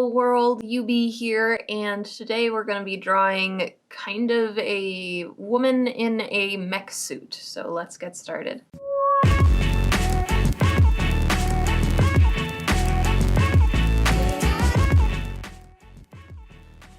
Hello world, UB here, and today we're going to be drawing kind of a woman in a mech suit. So let's get started.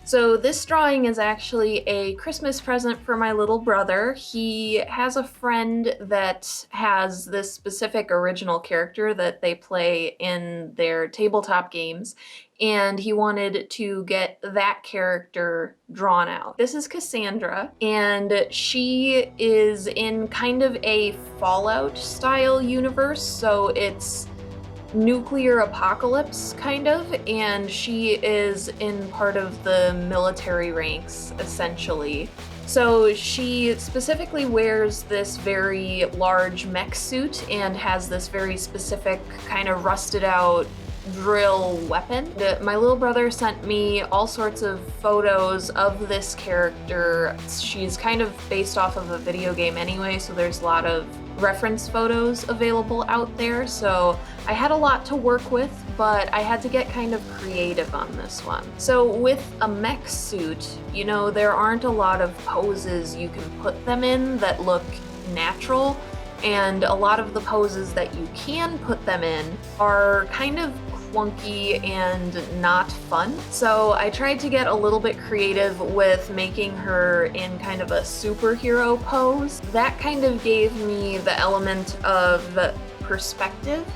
So this drawing is actually a Christmas present for my little brother. He has a friend that has this specific original character that they play in their tabletop games, and he wanted to get that character drawn out. This is Cassandra, and she is in kind of a Fallout style universe, so it's nuclear apocalypse kind of, and she is in part of the military ranks essentially. So she specifically wears this very large mech suit and has this very specific kind of rusted out drill weapon. My little brother sent me all sorts of photos of this character. She's kind of based off of a video game anyway, so there's a lot of reference photos available out there, so I had a lot to work with, but I had to get kind of creative on this one. So with a mech suit, you know, there aren't a lot of poses you can put them in that look natural, and a lot of the poses that you can put them in are kind of clunky and not fun. So I tried to get a little bit creative with making her in kind of a superhero pose. That kind of gave me the element of perspective,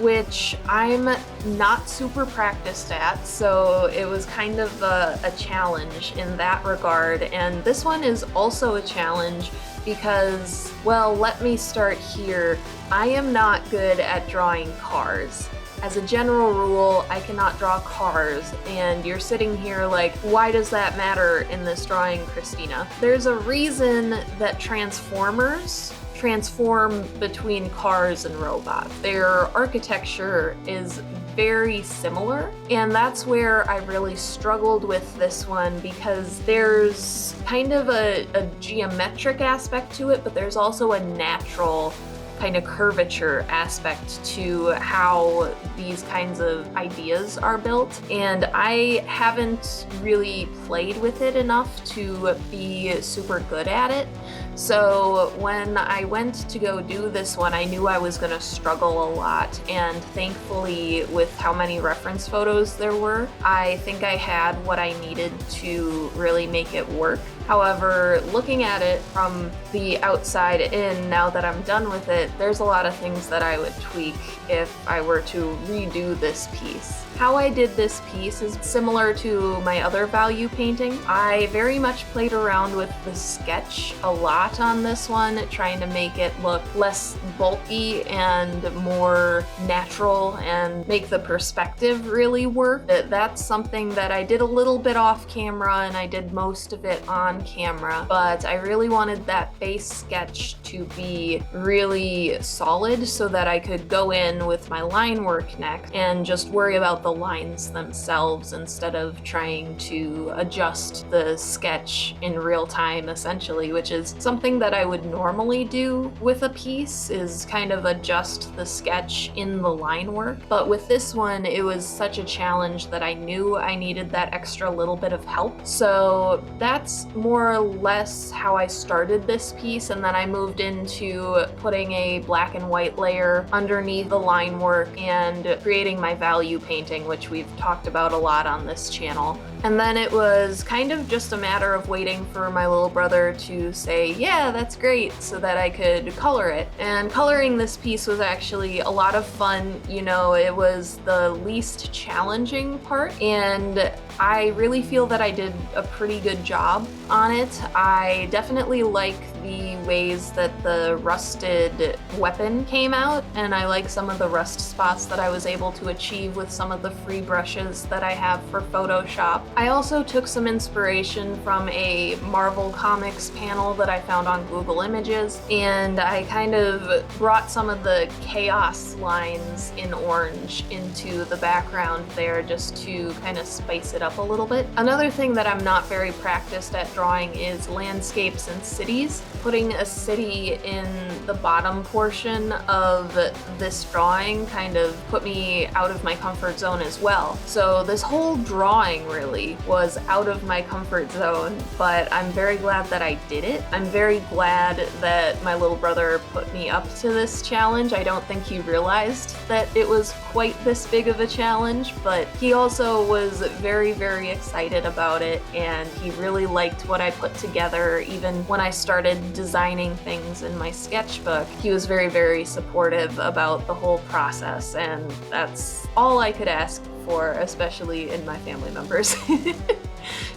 which I'm not super practiced at, so it was kind of a challenge in that regard. And this one is also a challenge because, well, let me start here. I am not good at drawing cars. As a general rule, I cannot draw cars, and you're sitting here like, why does that matter in this drawing, Christina? There's a reason that Transformers transform between cars and robots. Their architecture is very similar, and that's where I really struggled with this one because there's kind of a geometric aspect to it, but there's also a natural kind of curvature aspect to how these kinds of ideas are built, and I haven't really played with it enough to be super good at it. So when I went to go do this one, I knew I was gonna struggle a lot, and thankfully with how many reference photos there were, I think I had what I needed to really make it work. However, looking at it from the outside in, now that I'm done with it, there's a lot of things that I would tweak if I were to redo this piece. How I did this piece is similar to my other value painting. I very much played around with the sketch a lot on this one, trying to make it look less bulky and more natural and make the perspective really work. That's something that I did a little bit off camera, and I did most of it on camera, but I really wanted that base sketch to be really solid so that I could go in with my line work next and just worry about the lines themselves instead of trying to adjust the sketch in real time, essentially, which is something that I would normally do with a piece, is kind of adjust the sketch in the line work. But with this one, it was such a challenge that I knew I needed that extra little bit of help. So that's more or less how I started this piece, and then I moved into putting a black and white layer underneath the line work and creating my value painting, which we've talked about a lot on this channel. And then it was kind of just a matter of waiting for my little brother to say, yeah, that's great, so that I could color it. And coloring this piece was actually a lot of fun. You know, it was the least challenging part, and I really feel that I did a pretty good job on it. I definitely like the ways that the rusted weapon came out, and I like some of the rust spots that I was able to achieve with some of the free brushes that I have for Photoshop. I also took some inspiration from a Marvel Comics panel that I found on Google Images, and I kind of brought some of the chaos lines in orange into the background there just to kind of spice it up a little bit. Another thing that I'm not very practiced at drawing is landscapes and cities. putting a city in the bottom portion of this drawing kind of put me out of my comfort zone as well. So this whole drawing really was out of my comfort zone, but I'm very glad that I did it. I'm very glad that my little brother put me up to this challenge. I don't think he realized that it was quite this big of a challenge, but he also was very, very excited about it, and he really liked what I put together. Even when I started designing things in my sketchbook, he was very, very supportive about the whole process, and that's all I could ask for, especially in my family members.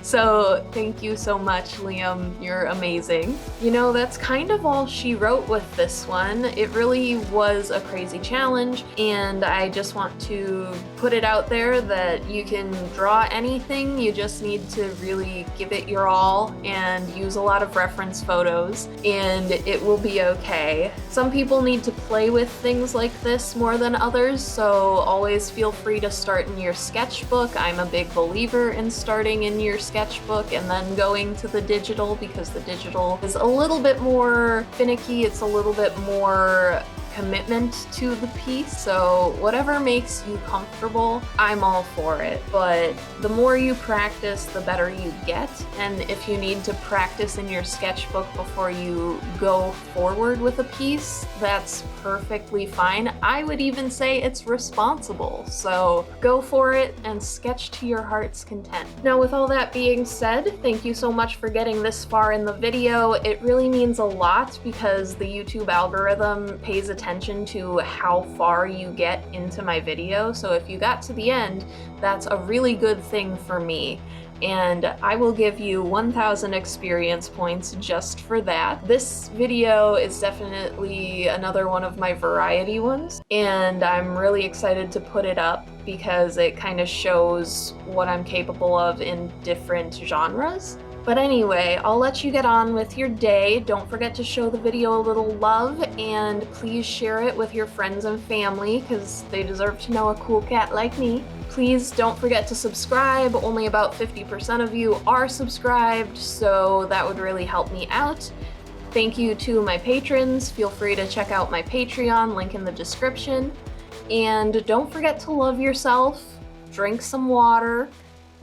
So thank you so much, Liam. You're amazing. You know, that's kind of all she wrote with this one. It really was a crazy challenge, and I just want to put it out there that you can draw anything. You just need to really give it your all and use a lot of reference photos, and it will be okay. Some people need to play with things like this more than others, so always feel free to start in your sketchbook. I'm a big believer in starting in your sketchbook and then going to the digital, because the digital is a little bit more finicky. It's a little bit more commitment to the piece, so whatever makes you comfortable, I'm all for it. But the more you practice, the better you get, and if you need to practice in your sketchbook before you go forward with a piece, that's perfectly fine. I would even say it's responsible, so go for it and sketch to your heart's content. Now, with all that being said, thank you so much for getting this far in the video. It really means a lot because the YouTube algorithm pays attention to how far you get into my video, so if you got to the end, that's a really good thing for me, and I will give you 1,000 experience points just for that. This video is definitely another one of my variety ones, and I'm really excited to put it up because it kind of shows what I'm capable of in different genres. But anyway, I'll let you get on with your day. Don't forget to show the video a little love, and please share it with your friends and family because they deserve to know a cool cat like me. Please don't forget to subscribe. Only about 50% of you are subscribed, so that would really help me out. Thank you to my patrons. Feel free to check out my Patreon, link in the description. And don't forget to love yourself, drink some water,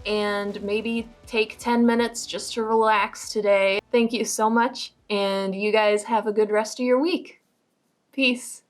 and maybe take 10 minutes just to relax today. Thank you so much, and you guys have a good rest of your week. Peace.